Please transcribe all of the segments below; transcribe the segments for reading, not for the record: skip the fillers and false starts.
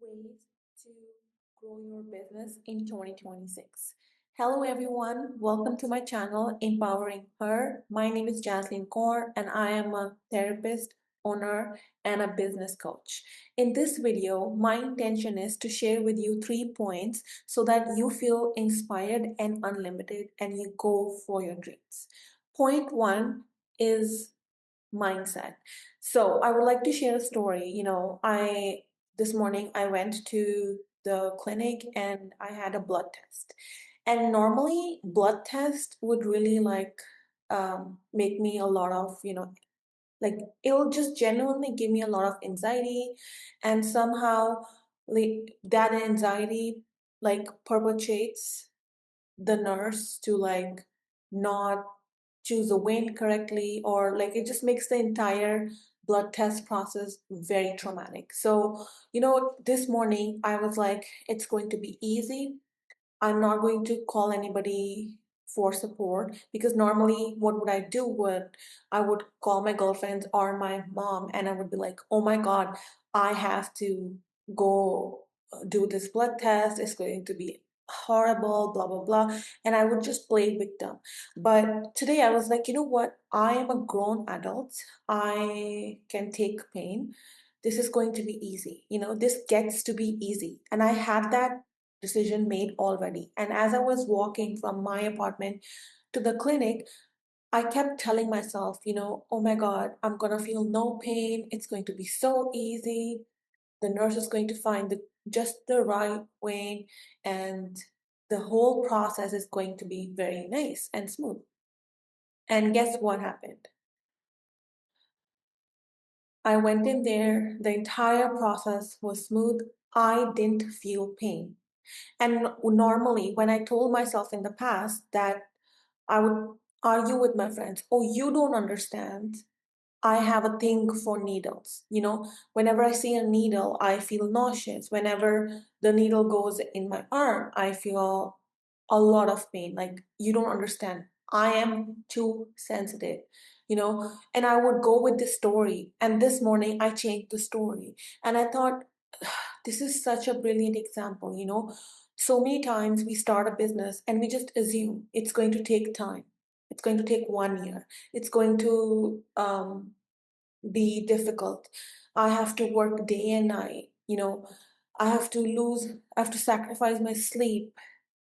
ways to grow your business in 2026. Hello, everyone. Welcome to my channel, Empowering Her. My name is Jaslyn Kaur, and I am a therapist, owner, and a business coach. In this video, my intention is to share with you 3 points so that you feel inspired and unlimited and you go for your dreams. Point one is mindset. So I would like to share a story. I this morning I went to the clinic and I had a blood test. And normally blood test would really make me a lot of, like it'll just genuinely give me a lot of anxiety, and somehow like that anxiety like perpetuates the nurse to like not choose a vein correctly, or like it just makes the entire blood test process very traumatic. So this morning I was like, it's going to be easy. I'm not going to call anybody for support, because normally what would I do would I would call my girlfriends or my mom and I would be like, oh my god, I have to go do this blood test. It's going to be horrible, blah blah blah. And I would just play victim. But today I was like, you know what? I am a grown adult. I can take pain. This is going to be easy. This gets to be easy. And I had that decision made already. And as I was walking from my apartment to the clinic, I kept telling myself, oh my God, I'm going to feel no pain. It's going to be so easy. The nurse is going to find just the right way, and the whole process is going to be very nice and smooth. And guess what happened? I went in there, the entire process was smooth. I didn't feel pain. And normally, when I told myself in the past that I would argue with my friends, oh, you don't understand. I have a thing for needles. Whenever I see a needle, I feel nauseous. Whenever the needle goes in my arm, I feel a lot of pain. Like, you don't understand. I am too sensitive. And I would go with this story. And this morning, I changed the story. And I thought, this is such a brilliant example. So many times we start a business and we just assume it's going to take time. It's going to take 1 year. It's going to be difficult. I have to work day and night. I have to sacrifice my sleep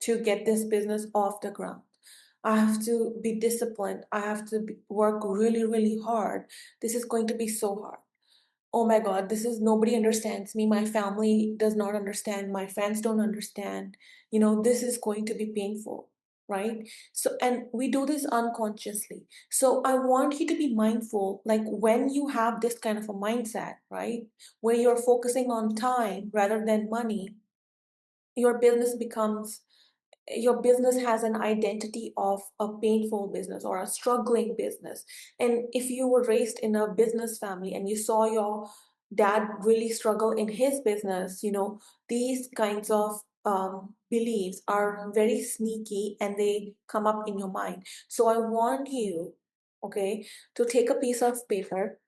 to get this business off the ground. I have to be disciplined. I have to work really, really hard. This is going to be so hard. Oh my God, this is nobody understands me. My family does not understand. My friends don't understand. This is going to be painful, right? So, and we do this unconsciously. So, I want you to be mindful, like when you have this kind of a mindset, right, where you're focusing on time rather than money, your business becomes your business has an identity of a painful business or a struggling business. And if you were raised in a business family and you saw your dad really struggle in his business, these kinds of beliefs are very sneaky and they come up in your mind. So I want you, okay, to take a piece of paper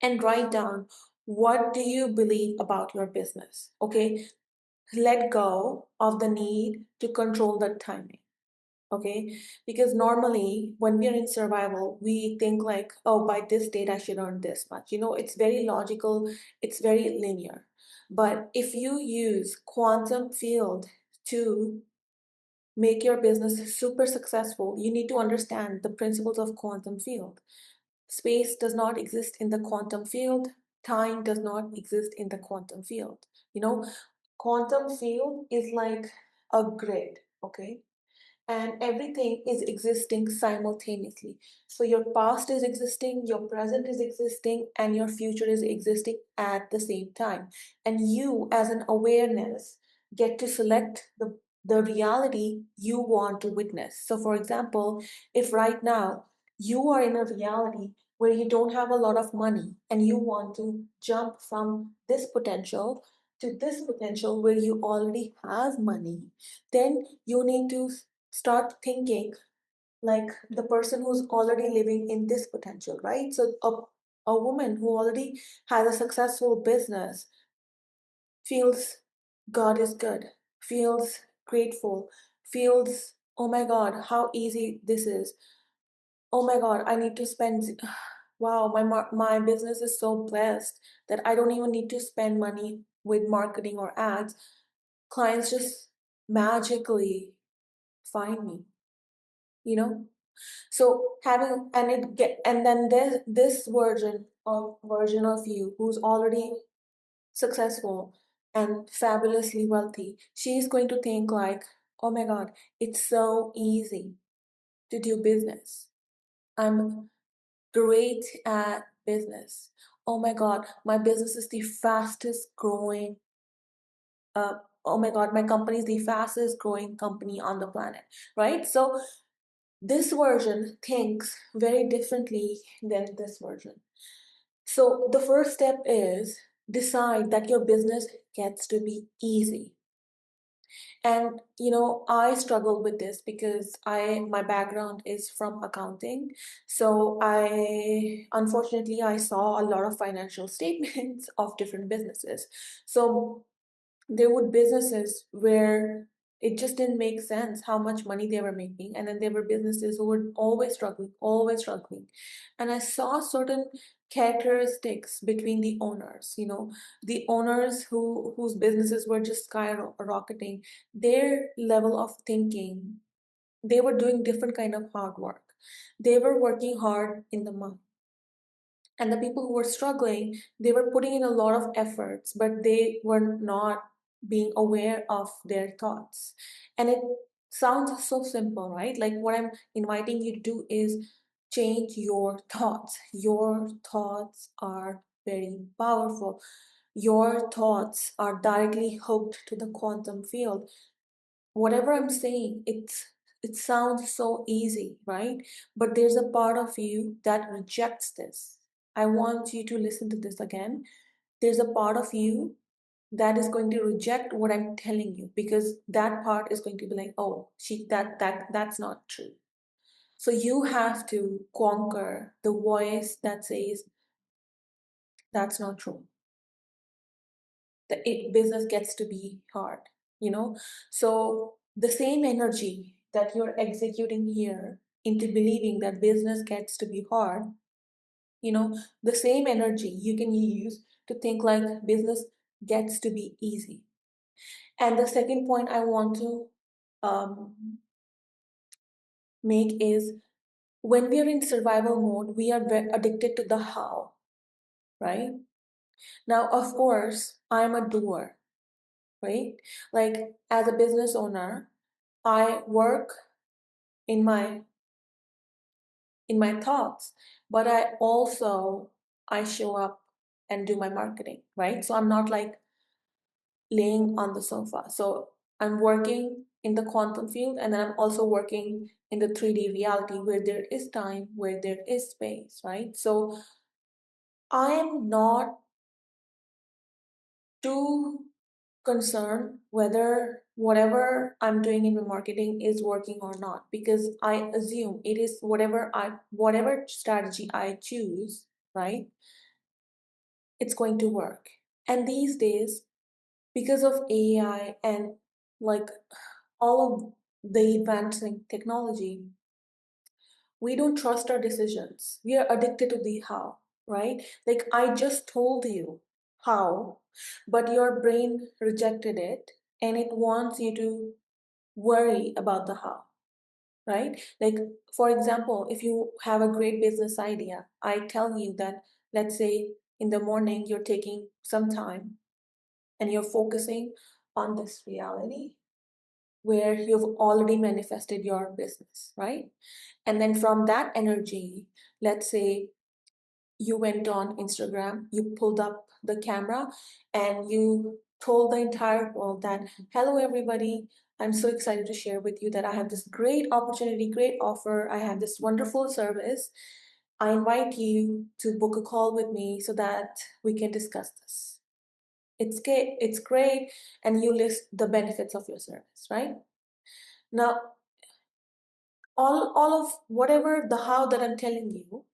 and write down, what do you believe about your business? Okay, let go of the need to control the timing. Okay, because normally when we are in survival, we think like, oh, by this date I should earn this much. It's very logical, it's very linear. But if you use quantum field to make your business super successful, you need to understand the principles of quantum field. Space does not exist in the quantum field. Time does not exist in the quantum field. You know, quantum field is like a grid, okay? And everything is existing simultaneously. So your past is existing, your present is existing, and your future is existing at the same time. And you, as an awareness, get to select the reality you want to witness. So, for example, if right now you are in a reality where you don't have a lot of money and you want to jump from this potential to this potential where you already have money, then you need to start thinking like the person who's already living in this potential, right? So a woman who already has a successful business feels God is good, feels grateful, feels, oh my God, how easy this is. Oh my God, I need to spend, wow, my business is so blessed that I don't even need to spend money with marketing or ads. Clients just magically find me, you know? So having and it get and then there's this version of you who's already successful and fabulously wealthy, she's going to think like, oh my God, it's so easy to do business. I'm great at business. Oh my God, my business is the fastest growing. Uh, oh my God, my company is the fastest growing company on the planet, right? So this version thinks very differently than this version. So the first step is decide that your business gets to be easy. And I struggle with this because my background is from accounting. So I unfortunately I saw a lot of financial statements of different businesses. So there would businesses where it just didn't make sense how much money they were making, and then there were businesses who were always struggling. And I saw certain characteristics between the owners, the owners whose businesses were just skyrocketing, their level of thinking, they were doing different kind of hard work. They were working hard in the month, and the people who were struggling, they were putting in a lot of efforts, but they were not being aware of their thoughts. And it sounds so simple, right? Like what I'm inviting you to do is change your thoughts. Your thoughts are very powerful. Your thoughts are directly hooked to the quantum field. Whatever I'm saying, it sounds so easy, right? But there's a part of you that rejects this. I want you to listen to this again. There's a part of you that is going to reject what I'm telling you, because that part is going to be like, oh, that's not true. So you have to conquer the voice that says that's not true. Business gets to be hard, you know so the same energy that you're executing here into believing that business gets to be hard, the same energy you can use to think like business gets to be easy. And the second point I want to um, make is, when we are in survival mode, we are very addicted to the how, right? Now, of course, I'm a doer, right? Like as a business owner, I work in my thoughts, but I show up and do my marketing, right? So I'm not like laying on the sofa. So I'm working in the quantum field, and then I'm also working in the 3D reality where there is time, where there is space, right? So I am not too concerned whether whatever I'm doing in my marketing is working or not, because I assume it is whatever strategy I choose, right? It's going to work. And these days, because of AI and like all of the advancing technology, we don't trust our decisions. We are addicted to the how, right? Like I just told you how, but your brain rejected it and it wants you to worry about the how, right? Like, for example, if you have a great business idea, I tell you that, let's say in the morning, you're taking some time and you're focusing on this reality where you've already manifested your business, right? And then from that energy, let's say you went on Instagram, you pulled up the camera, and you told the entire world that, hello, everybody. I'm so excited to share with you that I have this great opportunity, great offer. I have this wonderful service. I invite you to book a call with me so that we can discuss this. It's great, and you list the benefits of your service, right? Now, all of whatever the how that I'm telling you,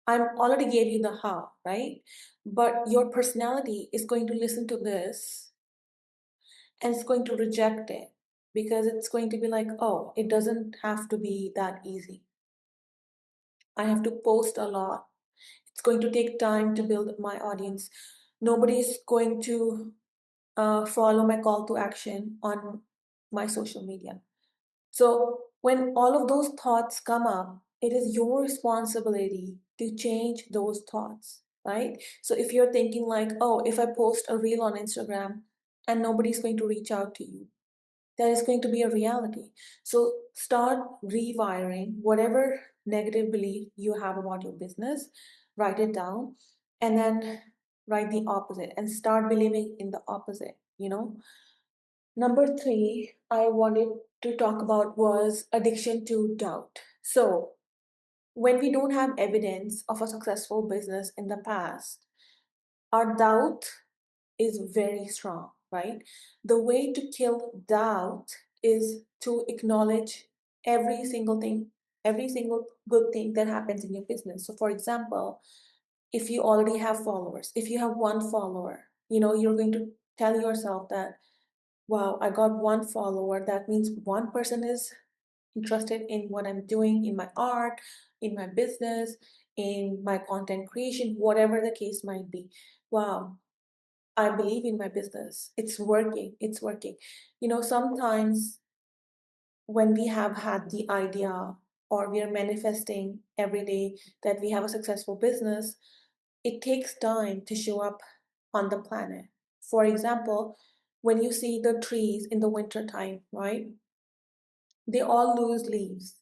I'm already gave you the how, right? But your personality is going to listen to this and it's going to reject it because it's going to be like, oh, it doesn't have to be that easy. I have to post a lot. It's going to take time to build my audience. Nobody's going to follow my call to action on my social media. So when all of those thoughts come up, it is your responsibility to change those thoughts, right? So if you're thinking like, oh, if I post a reel on Instagram and nobody's going to reach out to you, that is going to be a reality. So start rewiring whatever negative belief you have about your business, write it down, and then write the opposite and start believing in the opposite. Number three, I wanted to talk about was addiction to doubt. So, when we don't have evidence of a successful business in the past, our doubt is very strong, right? The way to kill doubt is to acknowledge every single thing, every single good thing that happens in your business. So, for example, if you already have followers, if you have one follower, you're going to tell yourself that, wow, I got one follower. That means one person is interested in what I'm doing in my art, in my business, in my content creation, whatever the case might be. Wow, I believe in my business. It's working. It's working. Sometimes when we have had the idea or we are manifesting every day that we have a successful business, it takes time to show up on the planet. For example, when you see the trees in the winter time, right? They all lose leaves,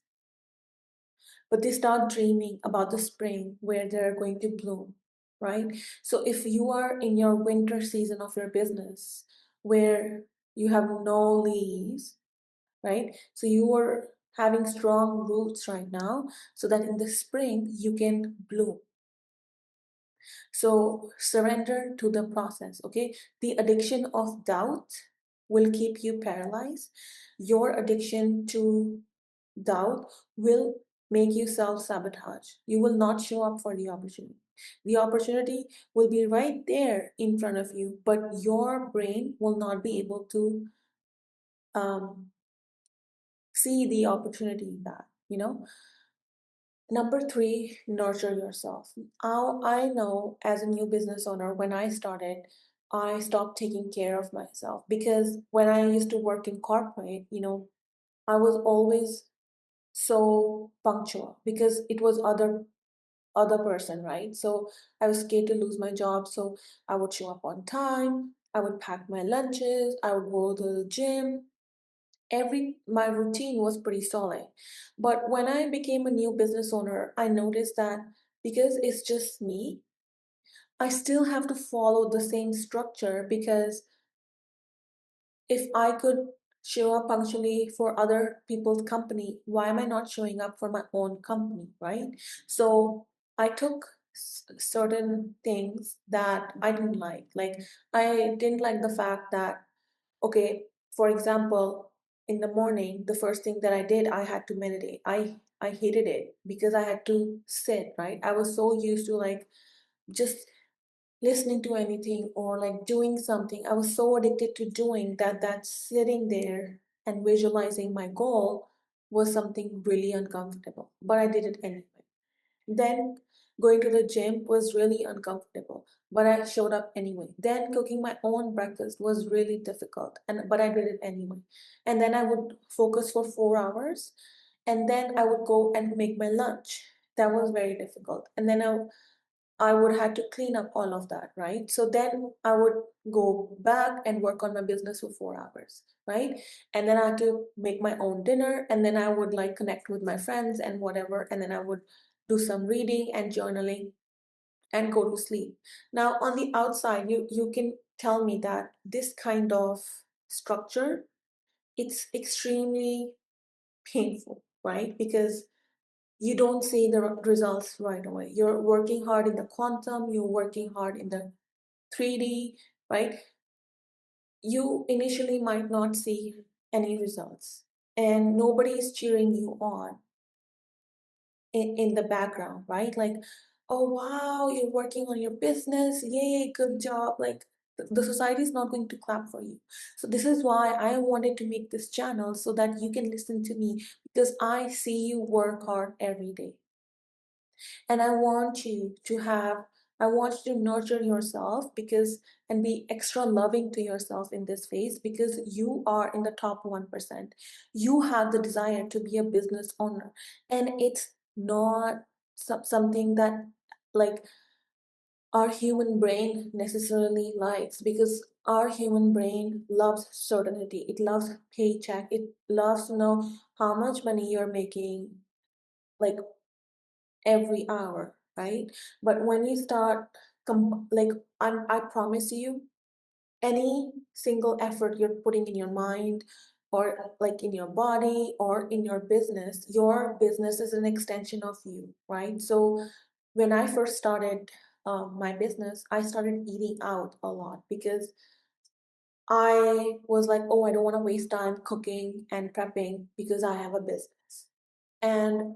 but they start dreaming about the spring where they're going to bloom, right? So if you are in your winter season of your business where you have no leaves, right? So you are having strong roots right now so that in the spring you can bloom. So surrender to the process, okay? The addiction of doubt will keep you paralyzed. Your addiction to doubt will make you self sabotage. You will not show up for the opportunity. The opportunity will be right there in front of you, but your brain will not be able to um, see the opportunity in that. Number three, nurture yourself. I know as a new business owner, when I started, I stopped taking care of myself because when I used to work in corporate, I was always so punctual because it was other person, right? So I was scared to lose my job, so I would show up on time, I would pack my lunches, I would go to the gym. Every my routine was pretty solid. But when I became a new business owner, I noticed that because it's just me, I still have to follow the same structure because if I could show up punctually for other people's company, why am I not showing up for my own company, right? So I took certain things that I didn't like. Like, I didn't like the fact that, okay, for example, in the morning, the first thing that I did, I had to meditate. I hated it because I had to sit, right? I was so used to like just listening to anything or like doing something. I was so addicted to doing that sitting there and visualizing my goal was something really uncomfortable, but I did it anyway. Then going to the gym was really uncomfortable, but I showed up anyway. Then cooking my own breakfast was really difficult, and but I did it anyway. And then I would focus for 4 hours, and then I would go and make my lunch. That was very difficult. And then I would have to clean up all of that, right? So then I would go back and work on my business for 4 hours, right? And then I had to make my own dinner, and then I would like connect with my friends and whatever, and then I would do some reading and journaling and go to sleep. Now, on the outside, you can tell me that this kind of structure, it's extremely painful, right? Because you don't see the results right away. You're working hard in the quantum, you're working hard in the 3D, right? You initially might not see any results, and nobody is cheering you on in the background, right? Like, oh wow, you're working on your business, yay, good job. Like, The society is not going to clap for you. So this is why I wanted to make this channel, so that you can listen to me, because I see you work hard every day. And I want you to nurture yourself, because and be extra loving to yourself in this phase, because you are in the top 1%. You have the desire to be a business owner, and it's not something that, like, our human brain necessarily likes, because our human brain loves certainty, it loves paycheck, it loves to know how much money you're making, like, every hour, right? But when you start, like, I promise you, any single effort you're putting in your mind, or like in your body or in your business is an extension of you, right? So when I first started my business, I started eating out a lot, because I was like, oh, I don't want to waste time cooking and prepping, because I have a business. And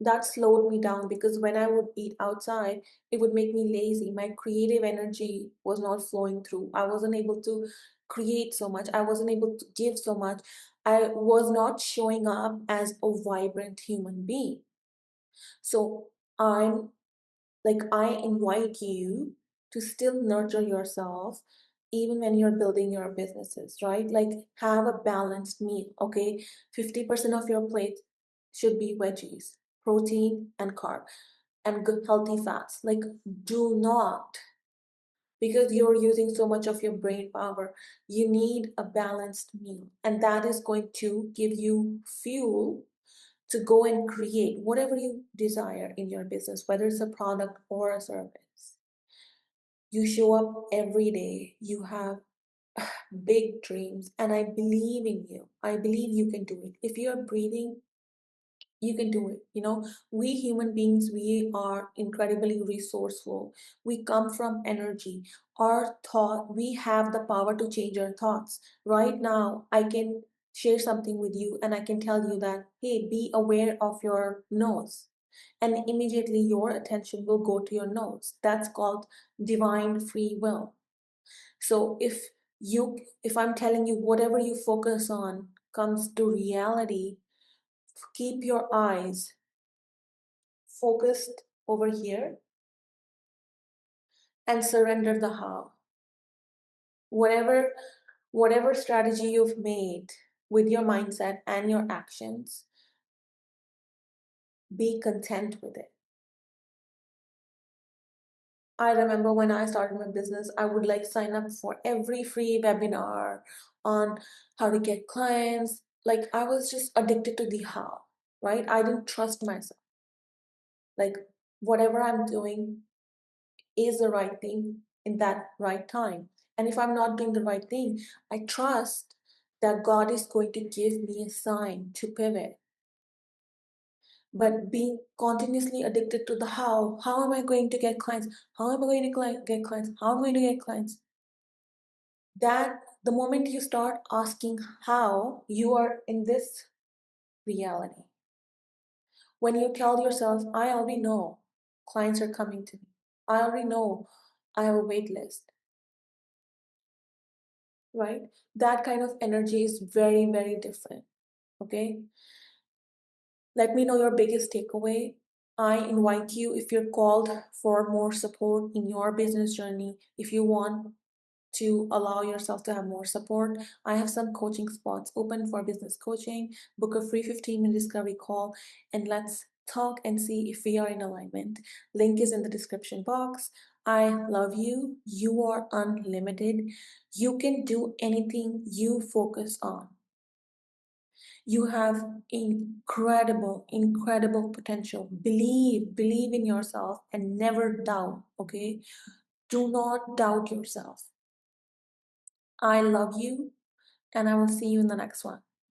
that slowed me down, because when I would eat outside, it would make me lazy. My creative energy was not flowing through. I wasn't able to create so much. I wasn't able to give so much. I was not showing up as a vibrant human being. So I'm like, I invite you to still nurture yourself even when you're building your businesses, right? Like, have a balanced meal, okay? 50% of your plate should be veggies, protein, and carb, and good healthy fats. Like, do not, because you're using so much of your brain power, you need a balanced meal. And that is going to give you fuel to go and create whatever you desire in your business, whether it's a product or a service. You show up every day, you have big dreams, and I believe in you. I believe you can do it. If you're breathing, you can do it. We human beings, we are incredibly resourceful. We come from energy. Our thought, we have the power to change our thoughts. Right now, I can share something with you, and I can tell you that, hey, be aware of your nose, and immediately your attention will go to your nose. That's called divine free will. So if I'm telling you, whatever you focus on comes to reality, keep your eyes focused over here and surrender the how. Whatever whatever strategy you've made with your mindset and your actions, be content with it. I remember when I started my business, I would like sign up for every free webinar on how to get clients. Like, I was just addicted to the how, right? I didn't trust myself. Like, whatever I'm doing is the right thing in that right time. And if I'm not doing the right thing, I trust that God is going to give me a sign to pivot. But being continuously addicted to the how am I going to get clients? How am I going to get clients? How am I going to get clients? That the moment you start asking how, you are in this reality. When you tell yourself, I already know clients are coming to me, I already know I have a wait list, right? That kind of energy is very, very different. Okay. Let me know your biggest takeaway. I invite you, if you're called for more support in your business journey, if you want to allow yourself to have more support, I have some coaching spots open for business coaching. Book a free 15-minute discovery call, and let's talk and see if we are in alignment. Link is in the description box. I love you. You are unlimited. You can do anything you focus on. You have incredible, incredible potential. Believe in yourself and never doubt, okay? Do not doubt yourself. I love you, and I will see you in the next one.